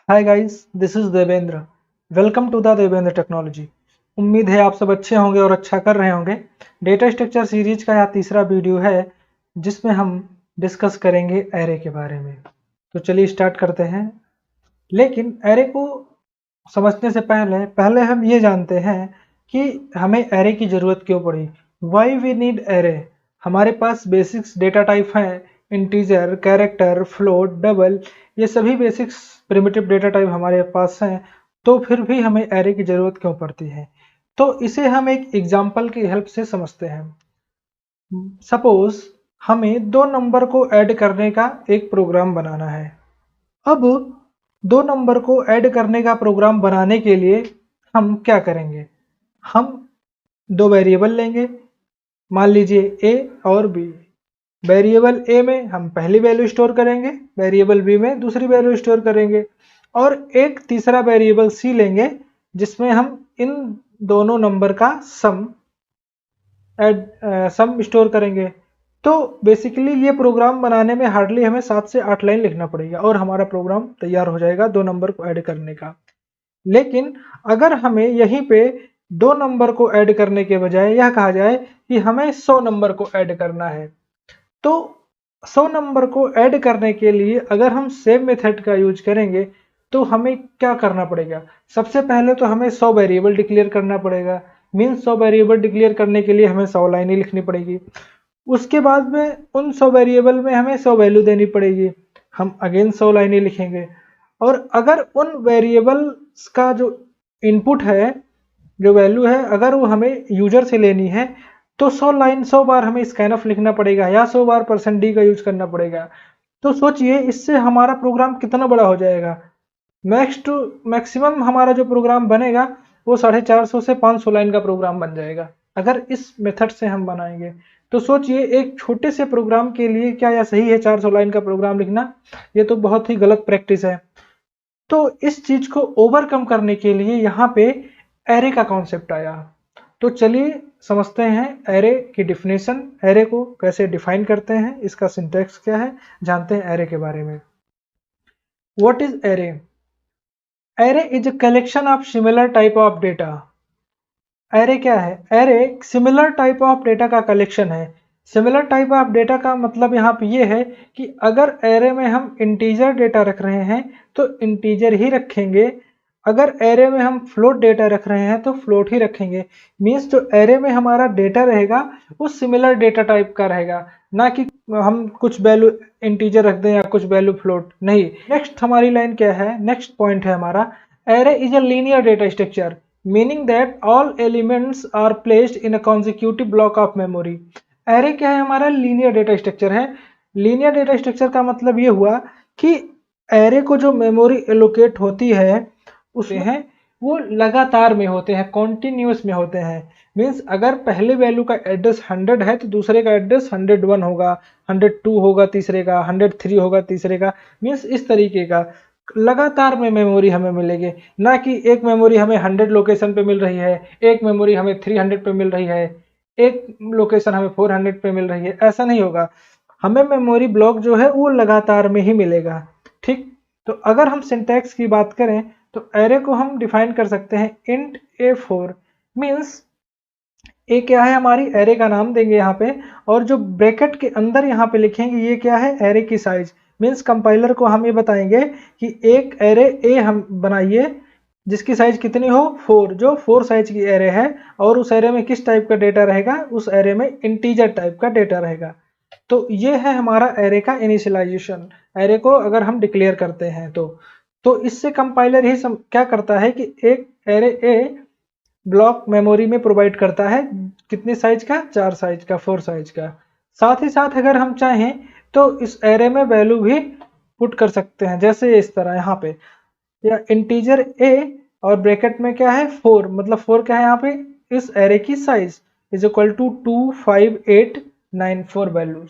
Hi guys, this is Devendra. Welcome to the Devendra technology. उम्मीद है आप सब अच्छे होंगे और अच्छा कर रहे होंगे। डेटा स्ट्रक्चर सीरीज का यह तीसरा वीडियो है जिसमें हम डिस्कस करेंगे एरे के बारे में। तो चलिए स्टार्ट करते हैं। लेकिन एरे को समझने से पहले पहले हम ये जानते हैं कि हमें एरे की ज़रूरत क्यों पड़ी। Why we need array. हमारे पास बेसिक्स डेटा टाइप हैं, इंटीजर, कैरेक्टर, फ्लोट, डबल, ये सभी बेसिक्स प्रिमिटिव डेटा टाइप हमारे पास हैं। तो फिर भी हमें एरे की ज़रूरत क्यों पड़ती है, तो इसे हम एक एग्जाम्पल की हेल्प से समझते हैं। सपोज हमें दो नंबर को ऐड करने का एक प्रोग्राम बनाना है। अब दो नंबर को ऐड करने का प्रोग्राम बनाने के लिए हम क्या करेंगे, हम दो वेरिएबल लेंगे, मान लीजिए ए और बी। वेरिएबल ए में हम पहली वैल्यू स्टोर करेंगे, वेरिएबल बी में दूसरी वैल्यू स्टोर करेंगे, और एक तीसरा वेरिएबल सी लेंगे जिसमें हम इन दोनों नंबर का सम स्टोर करेंगे। तो बेसिकली ये प्रोग्राम बनाने में हार्डली हमें 7 से 8 लाइन लिखना पड़ेगा और हमारा प्रोग्राम तैयार हो जाएगा दो नंबर को ऐड करने का। लेकिन अगर हमें यहीं पे दो नंबर को ऐड करने के बजाय यह कहा जाए कि हमें 100 नंबर को ऐड करना है, तो 100 नंबर को ऐड करने के लिए अगर हम सेम मेथड का यूज करेंगे तो हमें क्या करना पड़ेगा। सबसे पहले तो हमें 100 वेरिएबल डिक्लेयर करना पड़ेगा। मीन्स 100 वेरिएबल डिक्लेयर करने के लिए हमें 100 लाइनें लिखनी पड़ेगी। उसके बाद में उन 100 वेरिएबल में हमें 100 वैल्यू देनी पड़ेगी, हम अगेन 100 लाइनें लिखेंगे। और अगर उन वेरिएबल्स का जो इनपुट है, जो वैल्यू है, अगर वो हमें यूजर से लेनी है तो 100 लाइन 100 बार हमें स्कैनफ लिखना पड़ेगा या 100 बार %d का यूज करना पड़ेगा। तो सोचिए इससे हमारा प्रोग्राम कितना बड़ा हो जाएगा। मैक्सिमम हमारा जो प्रोग्राम बनेगा वो 450 से 500 लाइन का प्रोग्राम बन जाएगा अगर इस मेथड से हम बनाएंगे। तो सोचिए एक छोटे से प्रोग्राम के लिए क्या यह सही है 400 लाइन का प्रोग्राम लिखना? ये तो बहुत ही गलत प्रैक्टिस है। तो इस चीज को ओवरकम करने के लिए यहाँ पे एरे का कॉन्सेप्ट आया। तो चलिए समझते हैं एरे की डिफिनेशन, एरे को कैसे डिफाइन करते हैं, इसका सिंटैक्स क्या है, जानते हैं एरे के बारे में। What is array? Array is a collection of similar type of data. Array क्या है? Array similar type of data का कलेक्शन है। सिमिलर टाइप ऑफ डेटा का मतलब यहाँ पे ये है कि अगर एरे में हम इंटीजर डेटा रख रहे हैं तो इंटीजर ही रखेंगे, अगर एरे में हम फ्लोट डेटा रख रहे हैं तो फ्लोट ही रखेंगे। मीन्स जो एरे में हमारा डेटा रहेगा वो सिमिलर डेटा टाइप का रहेगा, ना कि हम कुछ वैल्यू इंटीजर रख दें या कुछ वैल्यू फ्लोट। नहीं। नेक्स्ट हमारी लाइन क्या है, नेक्स्ट पॉइंट है हमारा, array is a linear data structure meaning that all elements are placed in a consecutive block of memory। Array क्या है? हमारा लीनियर डेटा स्ट्रक्चर है। लीनियर डेटा स्ट्रक्चर का मतलब ये हुआ कि एरे को जो मेमोरी एलोकेट होती है उसमें है वो लगातार में होते हैं, कॉन्टिन्यूस में होते हैं। मीन्स अगर पहले वैल्यू का एड्रेस 100 है तो दूसरे का एड्रेस 101 होगा, 102 होगा तीसरे का, 103 होगा तीसरे का। मीन्स इस तरीके का लगातार में मेमोरी हमें मिलेगी, ना कि एक मेमोरी हमें 100 लोकेशन पे मिल रही है, एक मेमोरी हमें 300 पे मिल रही है, एक लोकेशन हमें 400 पे मिल रही है। ऐसा नहीं होगा, हमें मेमोरी ब्लॉक जो है वो लगातार में ही मिलेगा। ठीक। तो अगर हम सिंटैक्स की बात करें तो एरे को हम डिफाइन कर सकते हैं इंट A4। मीन्स ए क्या है? हमारी एरे का नाम देंगे यहाँ पे, और जो ब्रैकेट के अंदर यहाँ पे लिखेंगे ये क्या है? एरे की साइज। मीन्स कंपाइलर को हम ये बताएंगे कि एक एरे ए हम बनाइए जिसकी साइज कितनी हो? 4, जो 4 साइज की एरे है, और उस एरे में किस टाइप का डेटा रहेगा? उस एरे में इंटीजर टाइप का डेटा रहेगा। तो ये है हमारा एरे का इनिशियलाइजेशन। एरे को अगर हम डिक्लेयर करते हैं तो इससे कंपाइलर ही क्या करता है कि एक एरे ए ब्लॉक मेमोरी में प्रोवाइड करता है कितने साइज का? 4 साइज का, 4 साइज का। साथ ही साथ अगर हम चाहें तो इस एरे में वैल्यू भी पुट कर सकते हैं, जैसे इस तरह यहाँ पे, या इंटीजर ए और ब्रैकेट में क्या है? 4, मतलब 4 क्या है यहाँ पे? इस एरे की size is equal to 25894 values.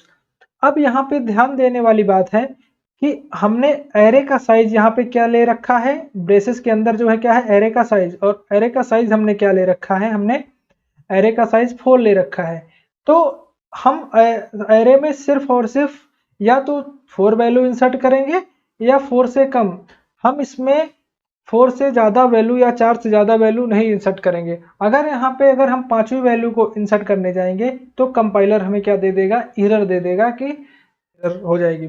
अब यहाँ पे ध्यान देने वाली बात है कि हमने एरे का साइज यहाँ पे क्या ले रखा है? ब्रेसेस के अंदर जो है क्या है? एरे का साइज। और एरे का साइज हमने क्या ले रखा है? हमने एरे का साइज 4 ले रखा है। तो हम एरे में सिर्फ और सिर्फ या तो 4 वैल्यू इंसर्ट करेंगे या 4 से कम। हम इसमें 4 से ज़्यादा वैल्यू या 4 से ज़्यादा वैल्यू नहीं इंसर्ट करेंगे। अगर यहाँ पे अगर हम 5वीं वैल्यू को इंसर्ट करने जाएंगे तो कंपाइलर हमें क्या दे देगा, एरर दे देगा कि एरर हो जाएगी।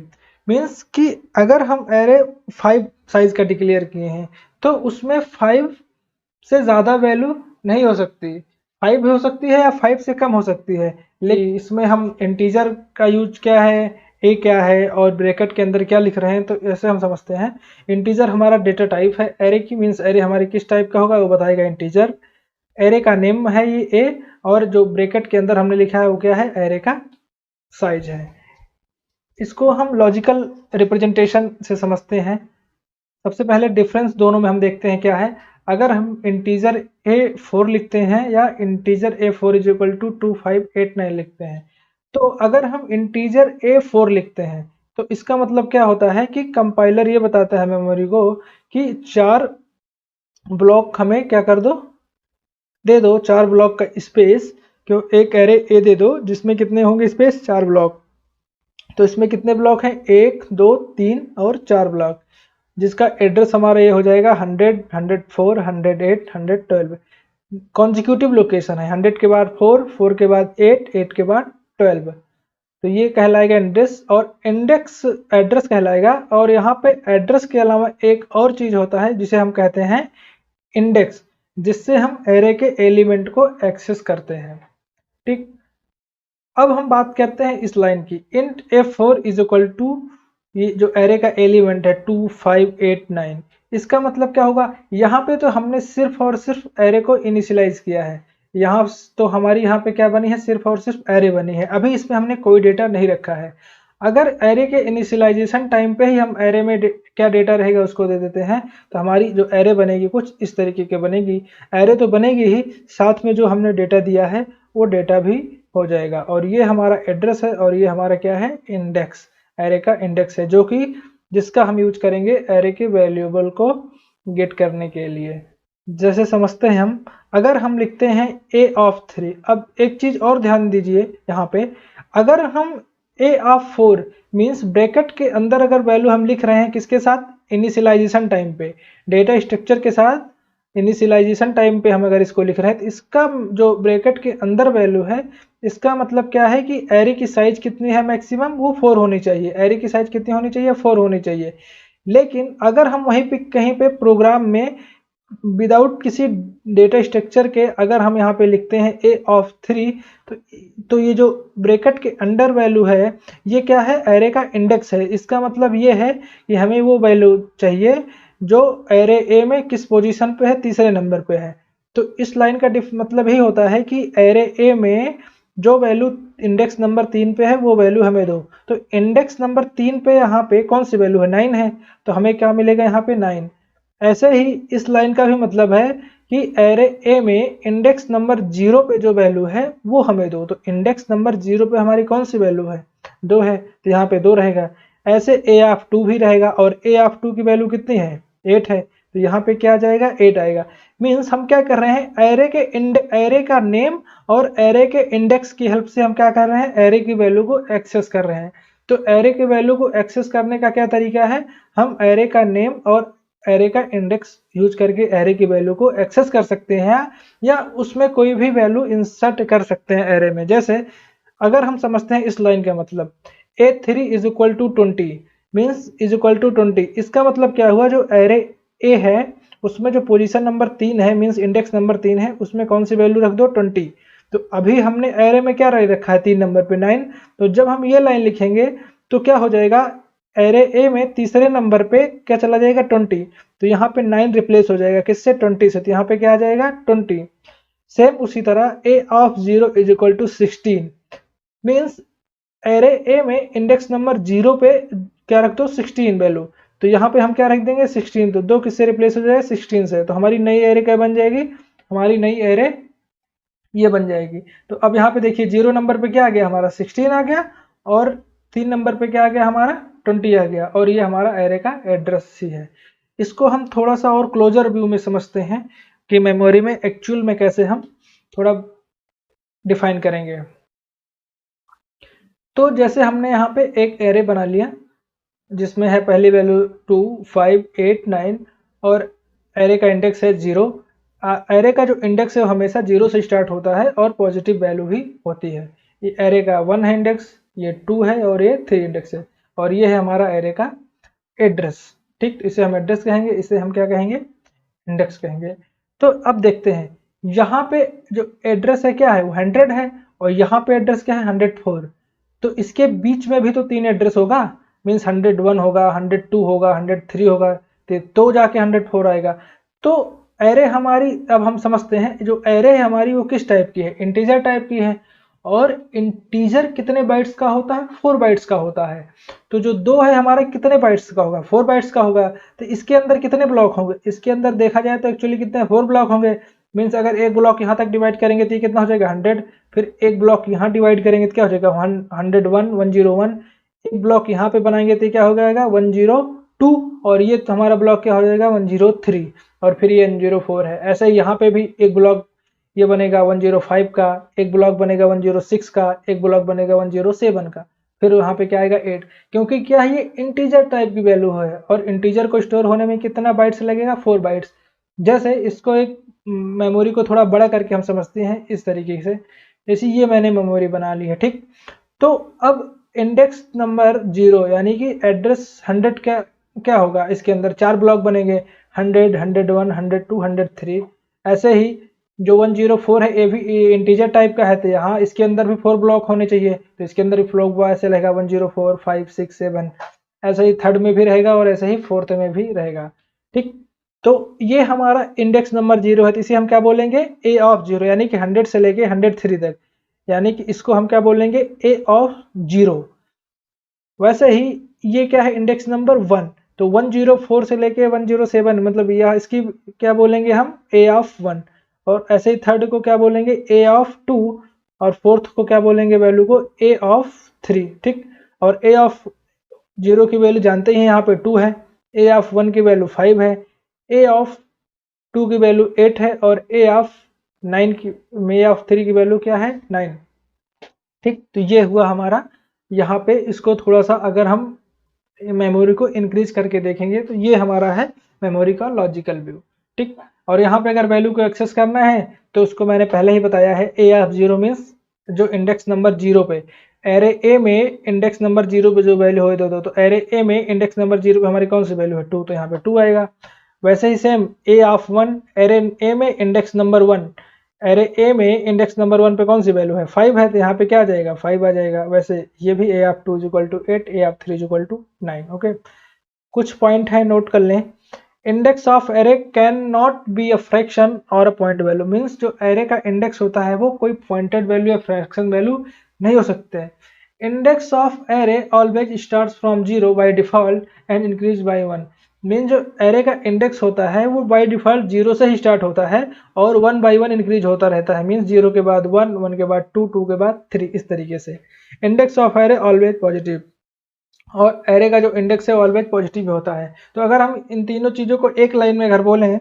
मीन्स कि अगर हम एरे 5 साइज का डिक्लेयर किए हैं तो उसमें 5 से ज़्यादा वैल्यू नहीं हो सकती, 5 हो सकती है या 5 से कम हो सकती है। लेकिन इसमें हम इंटीजर का यूज क्या है, ए क्या है और ब्रैकेट के अंदर क्या लिख रहे हैं, तो ऐसे हम समझते हैं। इंटीजर हमारा डेटा टाइप है एरे की, मीन्स एरे हमारी किस टाइप का होगा वो बताएगा इंटीजर। एरे का नेम है ये ए, और जो ब्रैकेट के अंदर हमने लिखा है वो क्या है, एरे का साइज है। इसको हम लॉजिकल रिप्रेजेंटेशन से समझते हैं। सबसे पहले डिफरेंस दोनों में हम देखते हैं क्या है। अगर हम इंटीजर A4 लिखते हैं या integer A4 is equal to 2589 लिखते हैं, तो अगर हम इंटीजर A4 लिखते हैं तो इसका मतलब क्या होता है कि कंपाइलर ये बताता है मेमोरी को कि 4 ब्लॉक हमें क्या कर दो, दे दो 4 ब्लॉक का स्पेस, क्यों एक एरे ए दे दो जिसमें कितने होंगे स्पेस, 4 ब्लॉक। तो इसमें कितने ब्लॉक हैं, 1 2 3 और 4 ब्लॉक, जिसका एड्रेस हमारा ये हो जाएगा 100 104 108 112। कॉन्जिक्यूटिव लोकेशन है, 100 के बाद 4 4 के बाद 8 8 के बाद 12, तो ये कहलाएगा इंडेक्स, और इंडेक्स एड्रेस कहलाएगा। और यहाँ पे एड्रेस के अलावा एक और चीज होता है जिसे हम कहते हैं इंडेक्स, जिससे हम एरे के एलिमेंट को एक्सेस करते हैं। ठीक, अब हम बात करते हैं इस लाइन की, int F4 is equal to, ये जो एरे का एलिमेंट है 2589, इसका मतलब क्या होगा, यहाँ पे तो हमने सिर्फ और सिर्फ एरे को इनिशियलाइज किया है। यहाँ तो हमारी यहाँ पे क्या बनी है, सिर्फ और सिर्फ एरे बनी है, अभी इसमें हमने कोई डेटा नहीं रखा है। अगर एरे के इनिशियलाइजेशन टाइम पे ही हम एरे में क्या डेटा रहेगा उसको दे देते हैं, तो हमारी जो एरे बनेगी कुछ इस तरीके की बनेगी। एरे तो बनेगी ही, साथ में जो हमने डेटा दिया है वो डेटा भी हो जाएगा। और ये हमारा एड्रेस है और ये हमारा क्या है, इंडेक्स, एरे का इंडेक्स है, जो कि जिसका हम यूज करेंगे एरे के वैल्यूएबल को गेट करने के लिए। जैसे समझते हैं हम, अगर हम लिखते हैं a ऑफ 3, अब एक चीज और ध्यान दीजिए यहाँ पे, अगर हम a ऑफ 4 मीन्स ब्रैकेट के अंदर अगर वैल्यू हम लिख रहे हैं किसके साथ, इनिशियलाइजेशन टाइम पे, डेटा स्ट्रक्चर के साथ इनिशियलाइजेशन टाइम पे हम अगर इसको लिख रहे हैं, तो इसका जो ब्रैकेट के अंदर वैल्यू है, इसका मतलब क्या है कि एरे की साइज कितनी है मैक्सिमम, वो 4 होनी चाहिए। एरे की साइज कितनी होनी चाहिए, 4 होनी चाहिए। लेकिन अगर हम वहीं पे कहीं पे प्रोग्राम में विदाउट किसी डेटा स्ट्रक्चर के अगर हम यहाँ पे लिखते हैं a ऑफ 3, तो ये जो ब्रैकेट के अंडर वैल्यू है ये क्या है, एरे का इंडेक्स है। इसका मतलब ये है कि हमें वो वैल्यू चाहिए जो एरे ए में किस पोजीशन पे है, तीसरे नंबर पे है। तो इस लाइन का मतलब ही होता है कि एरे ए में जो वैल्यू इंडेक्स नंबर 3 पे है वो वैल्यू हमें दो। तो इंडेक्स नंबर 3 पे यहाँ पे कौन सी वैल्यू है, 9 है, तो हमें क्या मिलेगा यहाँ पे 9। ऐसे ही इस लाइन का भी मतलब है कि एरे ए में इंडेक्स नंबर 0 पे जो वैल्यू है वो हमें दो। तो इंडेक्स नंबर 0 पे हमारी कौन सी वैल्यू है, 2 है, तो यहाँ पे 2 रहेगा। ऐसे a ऑफ 2 भी रहेगा, और a ऑफ 2 की वैल्यू कितनी है, 8 है, तो यहाँ पे क्या आ जाएगा, 8 आएगा। मीन्स हम क्या कर रहे हैं, एरे का नेम और एरे के इंडेक्स की हेल्प से हम क्या कर रहे हैं, एरे की वैल्यू को एक्सेस कर रहे हैं। तो एरे के वैल्यू को एक्सेस करने का क्या तरीका है, हम एरे का नेम और एरे का इंडेक्स यूज करके एरे की वैल्यू को एक्सेस कर सकते हैं, या उसमें कोई भी वैल्यू इंसर्ट कर सकते हैं एरे में। जैसे अगर हम समझते हैं इस लाइन का मतलब, A3 is equal to 20 means is equal to 20, इसका मतलब क्या हुआ, जो एरे ए है उसमें जो पोजीशन नंबर 3 है मीन्स इंडेक्स नंबर 3 है, उसमें कौन सी वैल्यू रख दो, 20। तो अभी हमने एरे में क्या रखा है 3 नंबर पे 9, तो जब हम ये लाइन लिखेंगे तो क्या हो जाएगा, एरे ए में तीसरे नंबर पे क्या चला जाएगा, 20, तो यहाँ पे 9 रिप्लेस हो जाएगा किससे, 20 से, तो यहाँ पे क्या आ जाएगा 20। सेम उसी तरह a of 0 is equal to 16 means array A में इंडेक्स नंबर 0 पे क्या रख दो, 16 वैल्यू, तो यहाँ पे हम क्या रख देंगे 16, तो 2 किससे रिप्लेस हो जाएगा, 16 से, तो हमारी नई एरे क्या बन जाएगी, हमारी नई एरे ये बन जाएगी। तो अब यहाँ पे देखिए 0 नंबर पे क्या आ गया, हमारा 16 आ गया, और 3 नंबर पे क्या आ गया, हमारा 20 आ गया, और ये हमारा एरे का एड्रेस ही है। इसको हम थोड़ा सा और क्लोजर व्यू में समझते हैं कि मेमोरी में एक्चुअल में कैसे हम थोड़ा डिफाइन करेंगे। तो जैसे हमने यहाँ पे एक एरे बना लिया, जिसमें है पहली वैल्यू 2, 5, 8, 9 और एरे का इंडेक्स है 0। एरे का जो इंडेक्स है वो हमेशा 0 से स्टार्ट होता है और पॉजिटिव वैल्यू भी होती है। ये एरे का 1 है इंडेक्स, ये 2 है और ये 3 इंडेक्स है, और ये है हमारा एरे का एड्रेस। ठीक, इसे हम एड्रेस कहेंगे, इसे हम क्या कहेंगे, इंडेक्स कहेंगे। तो अब देखते हैं यहाँ पे जो एड्रेस है क्या है, वो 100 है, और यहाँ पे एड्रेस क्या है 104। तो इसके बीच में भी तो 3 एड्रेस होगा, मीन्स 101 होगा, 102 होगा, 103 होगा, तो जाके 104 आएगा। तो एरे हमारी, अब हम समझते हैं जो एरे है हमारी वो किस टाइप की है, इंटीजर टाइप की है। और इंटीजर कितने बाइट्स का होता है, 4 बाइट्स का होता है। तो जो 2 है हमारा कितने बाइट्स का होगा, 4 बाइट्स का होगा। तो इसके अंदर कितने ब्लॉक होंगे, इसके अंदर देखा जाए तो एक्चुअली कितने 4 ब्लॉक होंगे। मीन्स अगर एक ब्लॉक यहाँ तक डिवाइड करेंगे तो ये कितना हो जाएगा 100, फिर एक ब्लॉक यहाँ डिवाइड करेंगे तो क्या हो जाएगा 101, 101, एक ब्लॉक यहाँ पे बनाएंगे तो क्या हो जाएगा 102, और ये तो हमारा ब्लॉक क्या हो जाएगा 103, और फिर ये 104 है। ऐसे ही यहाँ पे भी एक ब्लॉक ये बनेगा 105 का, एक ब्लॉक बनेगा 106 का, एक ब्लॉक बनेगा 107 का, फिर वहाँ पे क्या आएगा 8, क्योंकि क्या है ये इंटीजर टाइप की वैल्यू है, और इंटीजर को स्टोर होने में कितना बाइट्स लगेगा 4 बाइट्स। जैसे इसको एक मेमोरी को थोड़ा बड़ा करके हम समझते हैं इस तरीके से, जैसे ये मैंने मेमोरी बना ली है। ठीक, तो अब इंडेक्स नंबर 0 यानी कि एड्रेस 100 क्या क्या होगा, इसके अंदर 4 ब्लॉक बनेंगे 100, 101, 102, 103। ऐसे ही जो 104 है ये भी इंटीजर टाइप का है, तो यहाँ इसके अंदर भी 4 ब्लॉक होने चाहिए, तो इसके अंदर भी ब्लॉक ऐसे रहेगा 104, 5, 6, 7। ऐसे ही थर्ड में भी रहेगा और ऐसे ही फोर्थ में भी रहेगा। ठीक, तो ये हमारा इंडेक्स नंबर 0 है, तो इसे हम क्या बोलेंगे ए ऑफ 0, यानी कि 100 से लेके 103 तक, यानी कि इसको हम क्या बोलेंगे ए ऑफ 0। वैसे ही ये क्या है इंडेक्स नंबर 1, तो 104 से लेके 107, मतलब यह इसकी क्या बोलेंगे हम ए ऑफ 1, और ऐसे ही थर्ड को क्या बोलेंगे ए ऑफ 2, और फोर्थ को क्या बोलेंगे वैल्यू को ए ऑफ 3। ठीक, और ए ऑफ 0 की वैल्यू जानते हैं यहाँ पे 2 है, ए ऑफ 1 की वैल्यू 5 है, ए ऑफ 2 की वैल्यू 8 है, और ए ऑफ 9 की ए ऑफ 3 की वैल्यू क्या है 9। ठीक, तो ये हुआ हमारा यहाँ पे। इसको थोड़ा सा अगर हम मेमोरी को इंक्रीज करके देखेंगे तो ये हमारा है मेमोरी का लॉजिकल व्यू। ठीक, और यहाँ पे अगर वैल्यू को एक्सेस करना है तो उसको मैंने पहले ही बताया है, ए ऑफ 0 मीन्स जो इंडेक्स नंबर 0 पे, एरे ए में इंडेक्स नंबर 0 पे जो वैल्यू हो दो, तो एरे ए में इंडेक्स नंबर 0 पे हमारी कौन सी वैल्यू है 2, तो यहाँ पे 2 आएगा। वैसे ही same A of 1, array A में इंडेक्स नंबर 1, एरे ए में इंडेक्स नंबर 1 पे कौन सी वैल्यू है 5 है, तो यहाँ पे क्या आ जाएगा 5 आ जाएगा। वैसे ये भी A of 2 equal to 8, A of 3 equal to 9। Okay, कुछ पॉइंट है नोट कर लें। Index of array can not be a fraction और अ पॉइंट वैल्यू, मीन्स जो एरे का इंडेक्स होता है वो कोई पॉइंटेड वैल्यू या फ्रैक्शन वैल्यू नहीं हो सकते हैं। Index of array always starts from 0 by default and increase by 1, mean जो एरे का इंडेक्स होता है वो बाय डिफॉल्ट 0 से ही स्टार्ट होता है और 1 बाय 1 इंक्रीज होता रहता है, मीन्स 0 के बाद 1, 1 के बाद 2, 2 के बाद 3, इस तरीके से। Index of array always positive, और एरे का जो इंडेक्स है ऑलवेज पॉजिटिव होता है। तो अगर हम इन तीनों चीज़ों को एक लाइन में अगर बोलें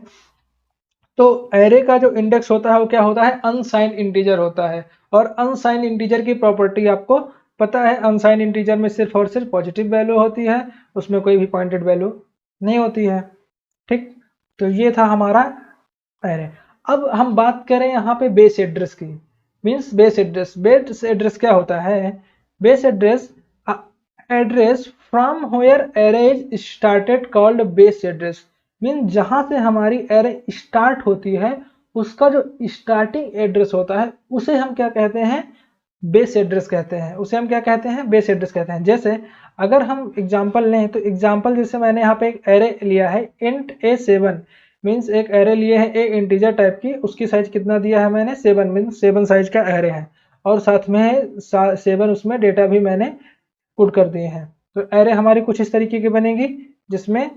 तो एरे का जो इंडेक्स होता है वो क्या होता है अनसाइंड इंटीजर होता है, और अनसाइंड इंटीजर की प्रॉपर्टी आपको पता है, अनसाइंड इंटीजर में सिर्फ और सिर्फ पॉजिटिव वैल्यू होती है, उसमें कोई भी पॉइंटेड वैल्यू नहीं होती है। ठीक, तो ये था हमारा एरे। अब हम बात करें यहाँ पे बेस एड्रेस की, means base address. Base address क्या होता है, base address address from where array is started called base address, mean जहां से हमारी एरे स्टार्ट होती है उसका जो स्टार्टिंग एड्रेस होता है उसे हम क्या कहते हैं बेस एड्रेस कहते हैं, उसे हम क्या कहते हैं बेस एड्रेस कहते हैं। जैसे अगर हम एग्जांपल लें तो एग्जांपल जैसे मैंने यहाँ पे एक एरे लिया है int a7, मीन्स एक एरे लिए है ए इंटीजर टाइप की, उसकी साइज कितना दिया है मैंने 7, मीन्स 7 साइज का एरे है, और साथ में 7 उसमें डेटा भी मैंने पुट कर दिए हैं। तो एरे हमारी कुछ इस तरीके की बनेगी जिसमें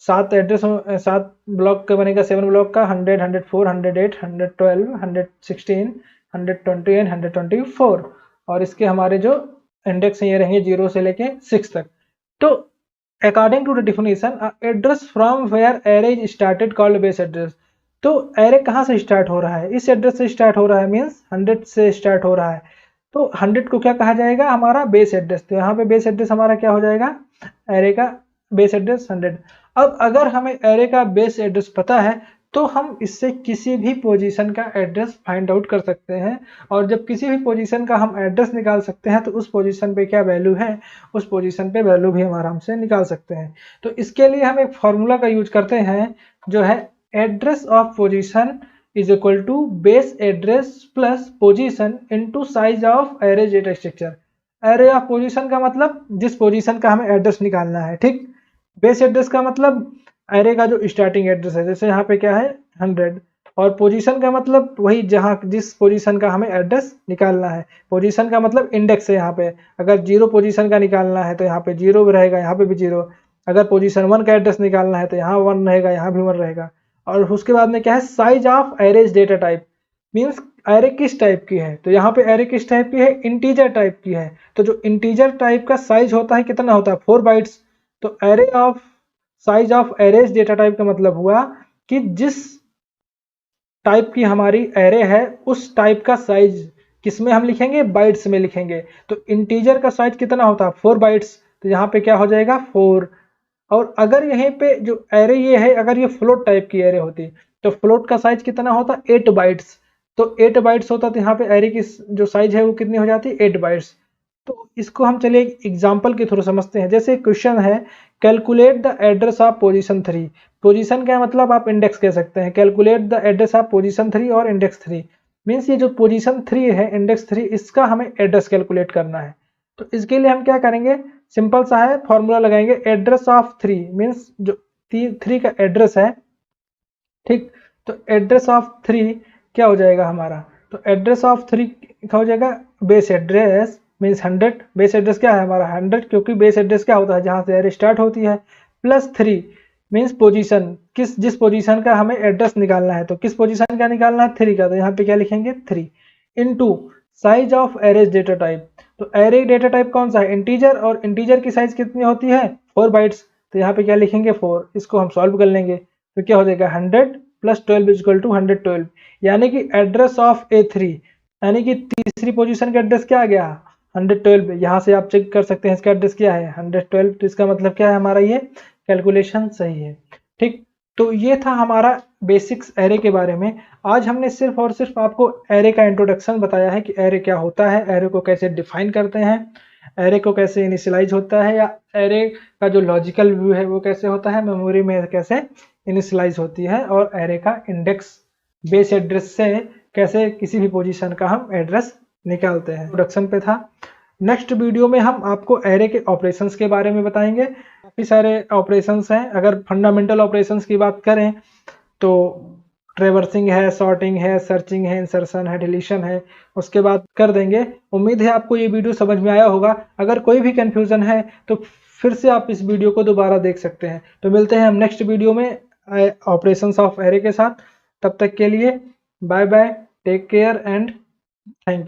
7 एड्रेस 7 ब्लॉक का बनेगा, 7 ब्लॉक का 100, 104, 108, 112, 116, 120 एंड 124, और इसके हमारे जो इंडेक्स हैं ये रहेंगे 0 से लेके 6 तक। तो according to the definition address from where array is started called base address. तो एरे कहाँ से स्टार्ट हो रहा है, इस एड्रेस से स्टार्ट हो रहा है, मीन्स 100 से स्टार्ट हो रहा है। तो 100 को क्या कहा जाएगा, हमारा बेस एड्रेस। तो यहाँ पे बेस एड्रेस हमारा क्या हो जाएगा, एरे का बेस एड्रेस 100। अब अगर हमें एरे का बेस एड्रेस पता है तो हम इससे किसी भी पोजीशन का एड्रेस फाइंड आउट कर सकते हैं, और जब किसी भी पोजीशन का हम एड्रेस निकाल सकते हैं तो उस पोजीशन पे क्या वैल्यू है, उस पोजीशन पे वैल्यू भी हम आराम से निकाल सकते हैं। तो इसके लिए हम एक फॉर्मूला का यूज करते हैं जो है address of position is equal to base address plus position into size of array data structure. Array of position का मतलब जिस पोजीशन का हमें एड्रेस निकालना है, ठीक। बेस एड्रेस का मतलब एरे का जो स्टार्टिंग एड्रेस है, जैसे यहाँ पे क्या है 100, और पोजीशन का मतलब वही जहाँ जिस पोजीशन का हमें एड्रेस निकालना है। पोजीशन का मतलब इंडेक्स है, यहाँ पे अगर 0 पोजीशन का निकालना है तो यहाँ पे 0 रहेगा, यहाँ पे भी 0। अगर पोजीशन 1 का एड्रेस निकालना है तो यहाँ 1 रहेगा, यहाँ भी 1 रहेगा। और उसके बाद में क्या है, size of arrays data type, means array किस टाइप की है। तो यहाँ पे एरे किस टाइप की है, इंटीजर टाइप की है। तो जो इंटीजर टाइप का साइज होता है कितना होता है, 4 बाइट्स। तो array of size of arrays data type का मतलब हुआ कि जिस टाइप की हमारी एरे है उस टाइप का साइज किसमें हम लिखेंगे, बाइट्स में लिखेंगे। तो इंटीजर का साइज कितना होता है, 4 बाइट्स। तो यहाँ पे क्या हो जाएगा 4। और अगर यहीं पे जो एरे ये है, अगर ये फ्लोट टाइप की एरे होती तो फ्लोट का साइज कितना होता, 8 बाइट्स। तो 8 बाइट्स होता तो यहाँ पे एरे की जो साइज है वो कितनी हो जाती, 8 बाइट्स। तो इसको हम चलिए एग्जाम्पल के थ्रू समझते हैं। जैसे क्वेश्चन है calculate the address of position 3। Position का मतलब आप इंडेक्स कह सकते हैं। Calculate the address of position 3 और इंडेक्स 3 मीन्स ये जो पोजीशन 3 है, इंडेक्स 3, इसका हमें एड्रेस कैलकुलेट करना है। तो इसके लिए हम क्या करेंगे, सिंपल सा है, फॉर्मूला लगाएंगे। एड्रेस ऑफ 3 मीन्स जो 3 का एड्रेस है, ठीक। तो एड्रेस ऑफ 3 क्या हो जाएगा हमारा, तो एड्रेस ऑफ 3 क्या हो जाएगा, base address means 100। Base address क्या है हमारा 100, क्योंकि बेस एड्रेस क्या होता है, जहां से एरे स्टार्ट होती है, प्लस 3 मीन्स पोजीशन, जिस पोजीशन का हमें एड्रेस निकालना है। तो किस पोजीशन का निकालना है, 3 का। तो यहाँ पे क्या लिखेंगे 3 into size of arrays data type. तो एरे डेटा टाइप कौन सा है, इंटीजर, और इंटीजर की साइज कितनी होती है, 4 बाइट्स। तो यहाँ पे क्या लिखेंगे 4। इसको हम सॉल्व कर लेंगे तो क्या हो जाएगा 100 प्लस 12 इक्वल टू 112, यानी कि एड्रेस ऑफ A3, यानी कि तीसरी पोजीशन का एड्रेस क्या आ गया 112। यहाँ से आप चेक कर सकते हैं इसका एड्रेस क्या है 112। तो इसका मतलब क्या है, हमारा ये कैलकुलेशन सही है, ठीक। तो ये था हमारा बेसिक्स एरे के बारे में। आज हमने सिर्फ और सिर्फ आपको एरे का इंट्रोडक्शन बताया है कि एरे क्या होता है, एरे को कैसे डिफाइन करते हैं, एरे को कैसे इनिशियलाइज होता है, या एरे का जो लॉजिकल व्यू है वो कैसे होता है, मेमोरी में कैसे इनिशियलाइज होती है, और एरे का इंडेक्स बेस एड्रेस से कैसे किसी भी पोजीशन का हम एड्रेस निकालते हैं, इंट्रोडक्शन पे था। नेक्स्ट वीडियो में हम आपको एरे के ऑपरेशंस के बारे में बताएंगे। काफ़ी सारे ऑपरेशंस हैं। अगर फंडामेंटल ऑपरेशंस की बात करें तो ट्रेवर्सिंग है, सॉर्टिंग है, सर्चिंग है, इंसर्शन है, डिलीशन है, उसके बाद कर देंगे। उम्मीद है आपको ये वीडियो समझ में आया होगा। अगर कोई भी कंफ्यूजन है तो फिर से आप इस वीडियो को दोबारा देख सकते हैं। तो मिलते हैं हम नेक्स्ट वीडियो में ऑपरेशंस ऑफ एरे के साथ। तब तक के लिए bye bye, take care and thank you.